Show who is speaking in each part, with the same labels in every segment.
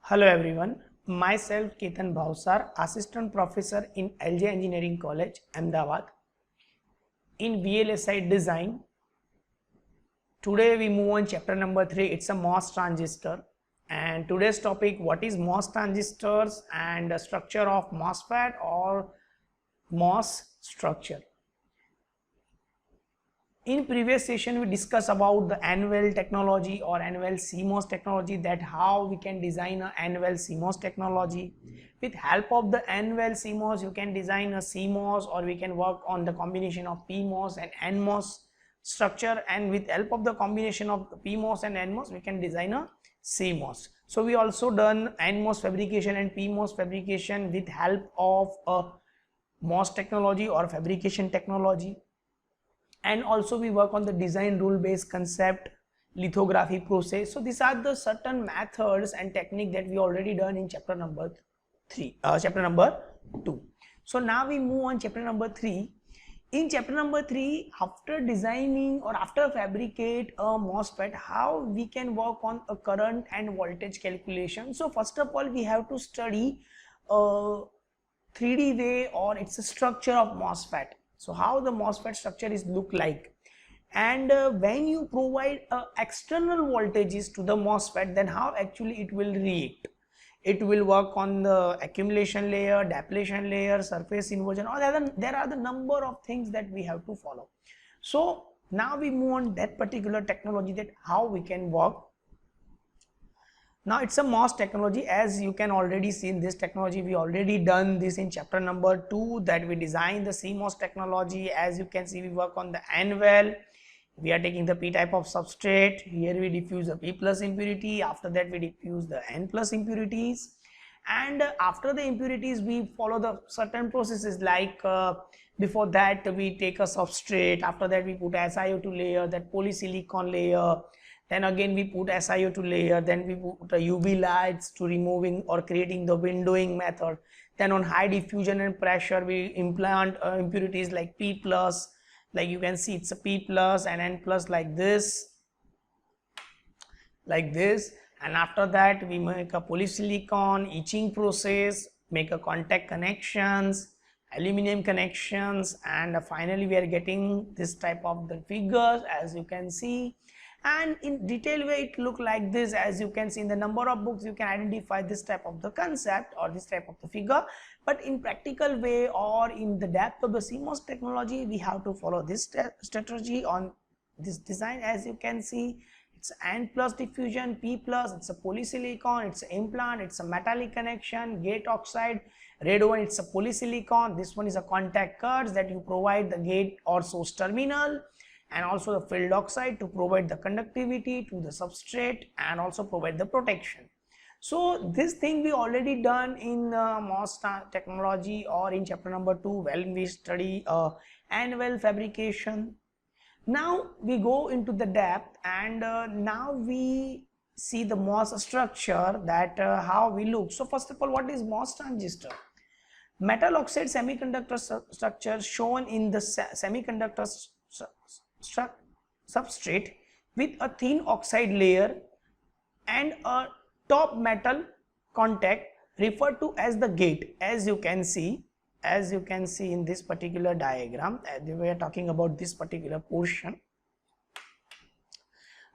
Speaker 1: Hello everyone, myself Ketan Bhavsar, Assistant Professor in LJ Engineering College, Ahmedabad in VLSI Design. Today we move on chapter number 3, it's a MOS transistor, and today's topic, what is MOS transistors and the structure of MOSFET or MOS structure. In previous session we discussed about the Anvil technology or Anvil CMOS technology, that how we can design a Anvil CMOS technology. With help of the Anvil CMOS you can design a CMOS, or we can work on the combination of PMOS and NMOS structure, and with help of the combination of the PMOS and NMOS we can design a CMOS. So we also done NMOS fabrication and PMOS fabrication with help of a MOS technology or fabrication technology. And also we work on the design rule based concept, lithography process. So these are the certain methods and technique that we already done in chapter number 2. So now we move on chapter number 3. In chapter number 3, after designing or after fabricate a MOSFET, how we can work on a current and voltage calculation. So first of all we have to study a 3D way, or it's a structure of MOSFET. So how the MOSFET structure is look like, and when you provide external voltages to the MOSFET, then how actually it will react. It will work on the accumulation layer, depletion layer, surface inversion, or there are the number of things that we have to follow. So now we move on that particular technology, that how we can work. Now it's a MOS technology. As you can already see in this technology, we already done this in chapter number 2, that we design the CMOS technology. As you can see, we work on the Anvil. We are taking the P type of substrate. Here we diffuse the P plus impurity. After that we diffuse the N plus impurities, and after the impurities we follow the certain processes, like before that we take a substrate. After that we put SiO2 layer, that polysilicon layer. Then again we put SiO2 layer, then we put UV lights to removing or creating the windowing method. Then on high diffusion and pressure we implant impurities like P plus, like you can see it's a P plus and N plus, like this. And after that we make a polysilicon etching process, make a contact connections, aluminum connections, and finally we are getting this type of the figures, as you can see. And in detail way it look like this. As you can see in the number of books you can identify this type of the concept or this type of the figure, but in practical way or in the depth of the CMOS technology we have to follow this strategy on this design. As you can see, it's N plus diffusion, P plus, it's a polysilicon, it's an implant, it's a metallic connection, gate oxide. Red one, it's a polysilicon. This one is a contact cards that you provide the gate or source terminal, and also the filled oxide to provide the conductivity to the substrate and also provide the protection. So this thing we already done in MOS technology or in chapter number 2 when we study Anvil fabrication. Now we go into the depth, and now we see the MOS structure, that how we look. So first of all, what is MOS transistor? Metal oxide semiconductor structure shown in the semiconductor substrate with a thin oxide layer and a top metal contact referred to as the gate. As you can see in this particular diagram, we are talking about this particular portion.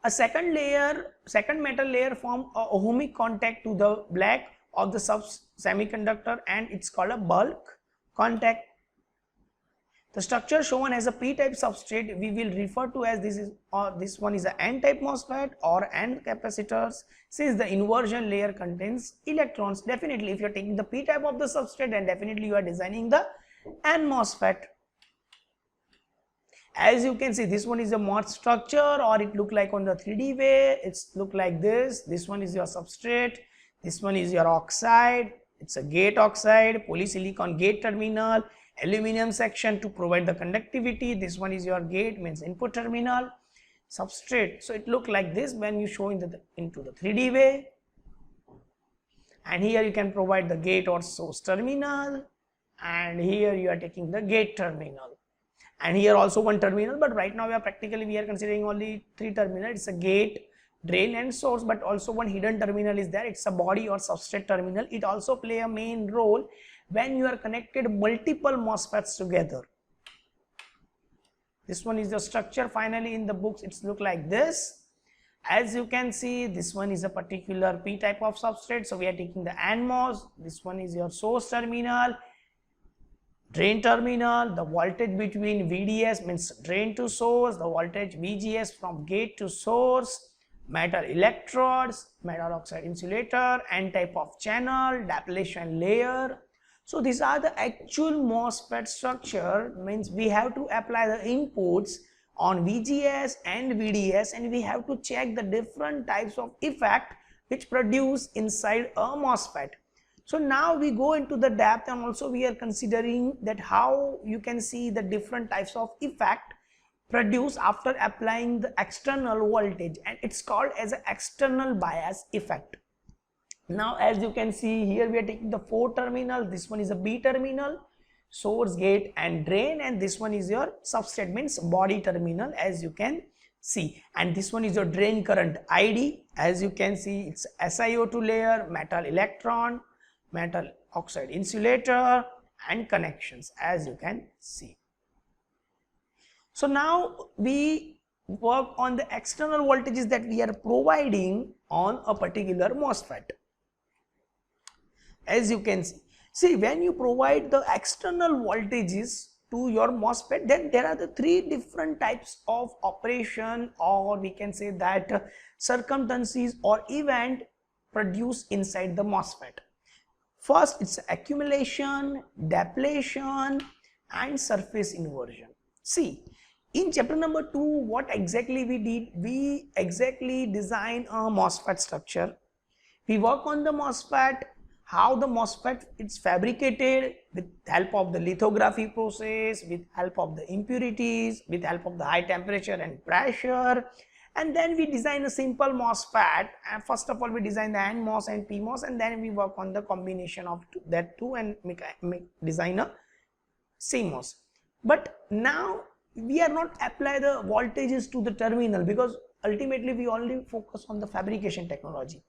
Speaker 1: A second metal layer form a ohmic contact to the black of the semiconductor, and it's called a bulk contact. The structure shown as a P-type substrate we will refer to as this one is a N-type MOSFET or N capacitors, since the inversion layer contains electrons. Definitely if you are taking the P-type of the substrate, then definitely you are designing the N MOSFET. As you can see, this one is a MOS structure, or it look like on the 3D way. It's look like this. This one is your substrate, this one is your oxide, it's a gate oxide, polysilicon gate terminal, aluminum section to provide the conductivity. This one is your gate, means input terminal, substrate. So it look like this when you show into the 3D way. And here you can provide the gate or source terminal, and here you are taking the gate terminal, and here also one terminal, but right now we are considering only 3 terminals. It's a gate, drain and source, but also one hidden terminal is there. It's a body or substrate terminal. It also play a main role when you are connected multiple MOSFETs together. This one is the structure. Finally in the books it's look like this. As you can see, this one is a particular P type of substrate, so we are taking the NMOS. This one is your source terminal, drain terminal, the voltage between VDS means drain to source, the voltage VGS from gate to source, metal electrodes, metal oxide insulator, N type of channel, depletion layer. So these are the actual MOSFET structure, means we have to apply the inputs on VGS and VDS, and we have to check the different types of effect which produce inside a MOSFET. So now we go into the depth, and also we are considering that how you can see the different types of effect produced after applying the external voltage, and it's called as an external bias effect. Now as you can see here, we are taking the 4 terminals. This one is a B terminal, source, gate and drain, and this one is your substrate means body terminal, as you can see, and this one is your drain current ID. As you can see, it's SiO2 layer, metal electron, metal oxide insulator and connections, as you can see. So now we work on the external voltages that we are providing on a particular MOSFET. As you can see, when you provide the external voltages to your MOSFET, then there are the 3 different types of operation, or we can say that circumstances or event produced inside the MOSFET. First, it's accumulation, depletion and surface inversion. See, in chapter number 2, what exactly we did? We exactly design a MOSFET structure. We work on the MOSFET, how the MOSFET is fabricated with help of the lithography process, with help of the impurities, with help of the high temperature and pressure, and then we design a simple MOSFET. And first of all, we design the NMOS and PMOS, and then we work on the combination of that two and design a CMOS. But now we are not apply the voltages to the terminal, because ultimately we only focus on the fabrication technology.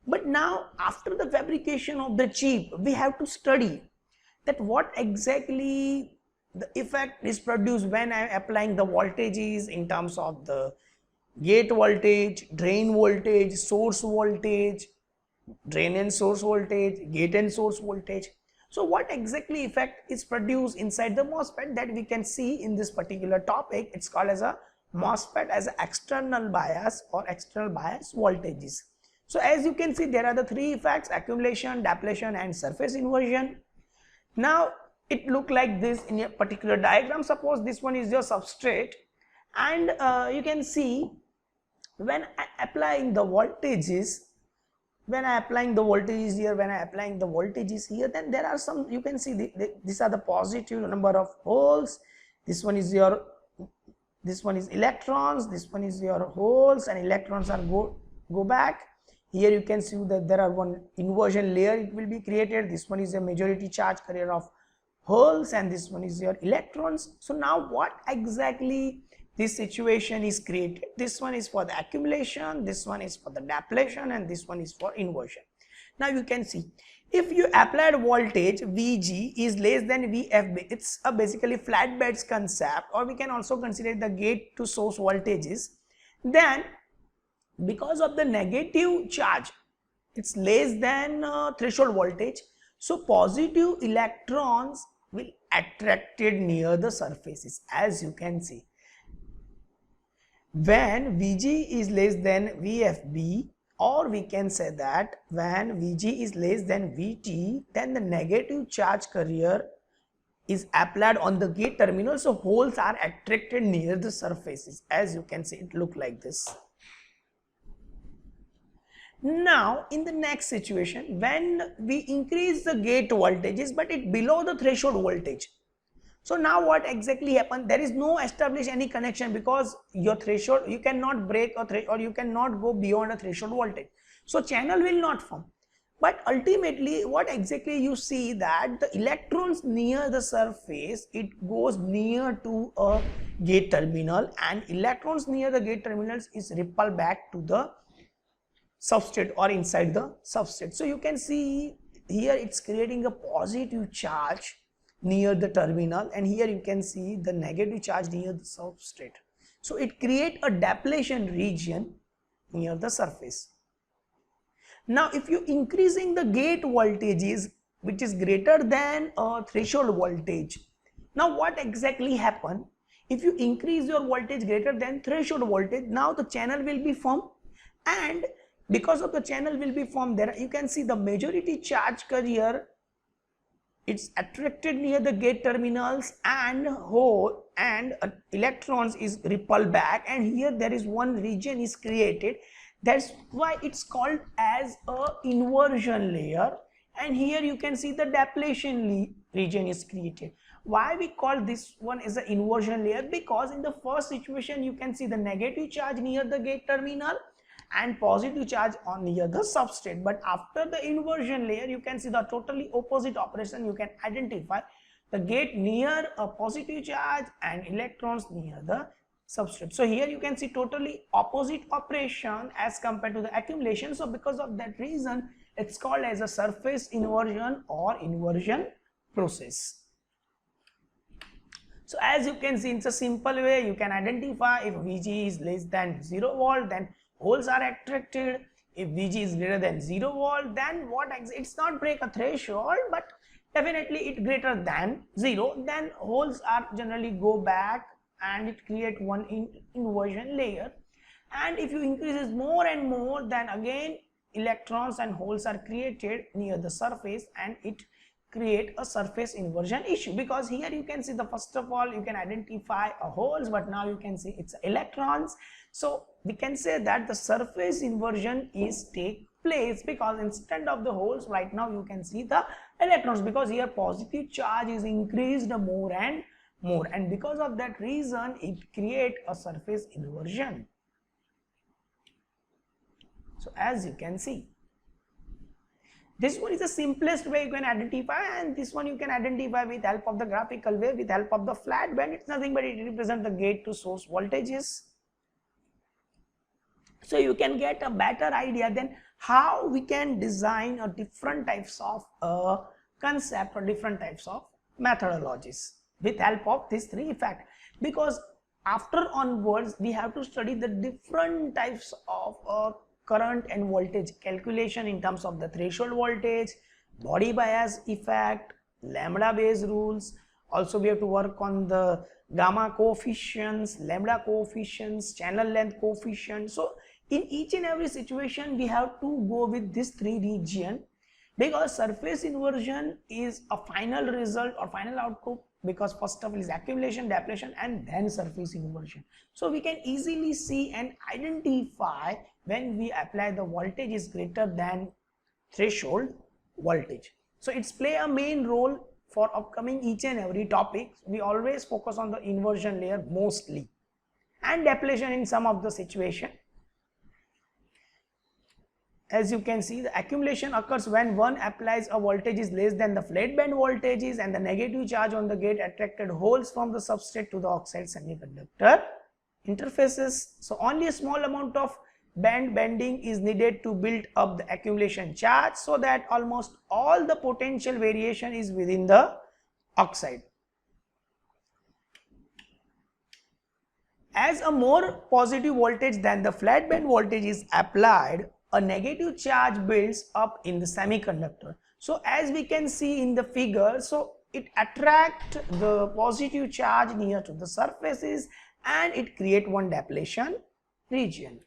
Speaker 1: But now after the fabrication of the chip, we have to study that what exactly the effect is produced when I am applying the voltages in terms of the gate voltage, drain voltage, source voltage, drain and source voltage, gate and source voltage. So what exactly effect is produced inside the MOSFET, that we can see in this particular topic. It's called as a MOSFET as an external bias or external bias voltages. So as you can see, there are the 3 effects: accumulation, depletion and surface inversion. Now it look like this in a particular diagram. Suppose this one is your substrate, and you can see when I applying the voltages, when I applying the voltages here, then there are some, you can see these are the positive number of holes. This one is electrons, this one is your holes, and electrons are go back. Here you can see that there are one inversion layer, it will be created. This one is a majority charge carrier of holes, and this one is your electrons. So now what exactly this situation is created? This one is for the accumulation, this one is for the depletion, and this one is for inversion. Now you can see, if you applied voltage Vg is less than Vfb, it's a basically flat beds concept, or we can also consider the gate to source voltages. Then because of the negative charge, it's less than threshold voltage, so positive electrons will attracted near the surfaces. As you can see, when Vg is less than Vfb, or we can say that when Vg is less than Vt, then the negative charge carrier is applied on the gate terminal, so holes are attracted near the surfaces. As you can see, it look like this. Now in the next situation, when we increase the gate voltages but it below the threshold voltage, so now what exactly happened? There is no established any connection, because your threshold, you cannot break a threshold, or you cannot go beyond a threshold voltage, so channel will not form. But ultimately what exactly you see, that the electrons near the surface, it goes near to a gate terminal, and electrons near the gate terminals is repelled back to the substrate or inside the substrate. So you can see here it's creating a positive charge near the terminal, and here you can see the negative charge near the substrate. So it creates a depletion region near the surface. Now if you increasing the gate voltages which is greater than a threshold voltage, now what exactly happen? If you increase your voltage greater than threshold voltage, now the channel will be formed, and because of the channel will be formed, there you can see the majority charge carrier, it's attracted near the gate terminals, and hole and electrons is repelled back, and here there is one region is created. That's why it's called as a inversion layer, and here you can see the depletion region is created. Why we call this one as an inversion layer? Because in the first situation you can see the negative charge near the gate terminal and positive charge on near the substrate, but after the inversion layer you can see the totally opposite operation. You can identify the gate near a positive charge and electrons near the substrate. So here you can see totally opposite operation as compared to the accumulation. So because of that reason it's called as a surface inversion or inversion process. So as you can see, it's a simple way you can identify if Vg is less than 0 volt, then holes are attracted. If Vg is greater than 0 volt, then what it's not break a threshold, but definitely it greater than 0, then holes are generally go back and it create one inversion layer. And if you increases more and more, then again electrons and holes are created near the surface, and it create a surface inversion issue. Because here you can see the first of all you can identify a holes, but now you can see it's electrons. So we can say that the surface inversion is take place because instead of the holes right now you can see the electrons, because here positive charge is increased more and more, and because of that reason it create a surface inversion. So as you can see, this one is the simplest way you can identify, and this one you can identify with help of the graphical way, with help of the flat band. It's nothing but it represents the gate to source voltages. So you can get a better idea then how we can design a different types of concept or different types of methodologies with help of these three effects. Because after onwards we have to study the different types of current and voltage calculation in terms of the threshold voltage, body bias effect, lambda base rules. Also we have to work on the gamma coefficients, lambda coefficients, channel length coefficient. So in each and every situation we have to go with this three region, because surface inversion is a final result or final output, because first of all is accumulation, depletion, and then surface inversion. So we can easily see and identify when we apply the voltage is greater than threshold voltage. So it's play a main role for upcoming each and every topic. We always focus on the inversion layer mostly, and depletion in some of the situation. As you can see, the accumulation occurs when one applies a voltage is less than the flat band voltages, and the negative charge on the gate attracted holes from the substrate to the oxide semiconductor interfaces. So only a small amount of band bending is needed to build up the accumulation charge, so that almost all the potential variation is within the oxide. As a more positive voltage than the flat band voltage is applied, a negative charge builds up in the semiconductor. So as we can see in the figure, so it attracts the positive charge near to the surfaces and it create one depletion region.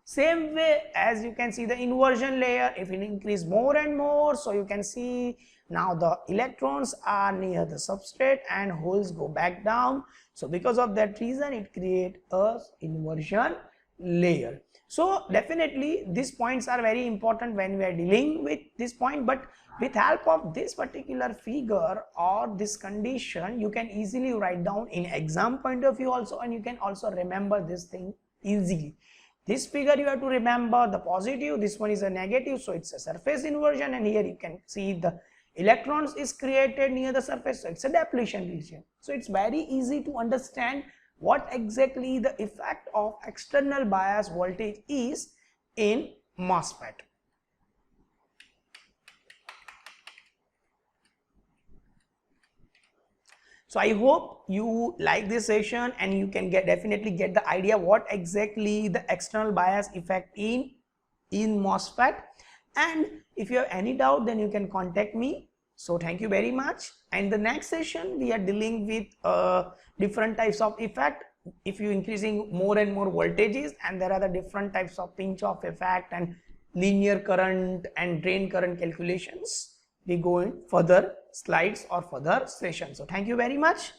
Speaker 1: Same way as you can see the inversion layer, if it increase more and more, so you can see now the electrons are near the substrate and holes go back down. So because of that reason it create a inversion layer. So definitely these points are very important when we are dealing with this point, but with help of this particular figure or this condition you can easily write down in exam point of view also, and you can also remember this thing easily. This figure you have to remember the positive, this one is a negative, so it's a surface inversion, and here you can see the electrons is created near the surface, so it's a depletion region. So it's very easy to understand what exactly the effect of external bias voltage is in MOSFET. So I hope you like this session and you can definitely get the idea what exactly the external bias effect in MOSFET. And if you have any doubt, then you can contact me. So thank you very much. And the next session we are dealing with different types of effect. If you increasing more and more voltages, and there are the different types of pinch off effect and linear current and drain current calculations, we go in further slides or further sessions. So thank you very much.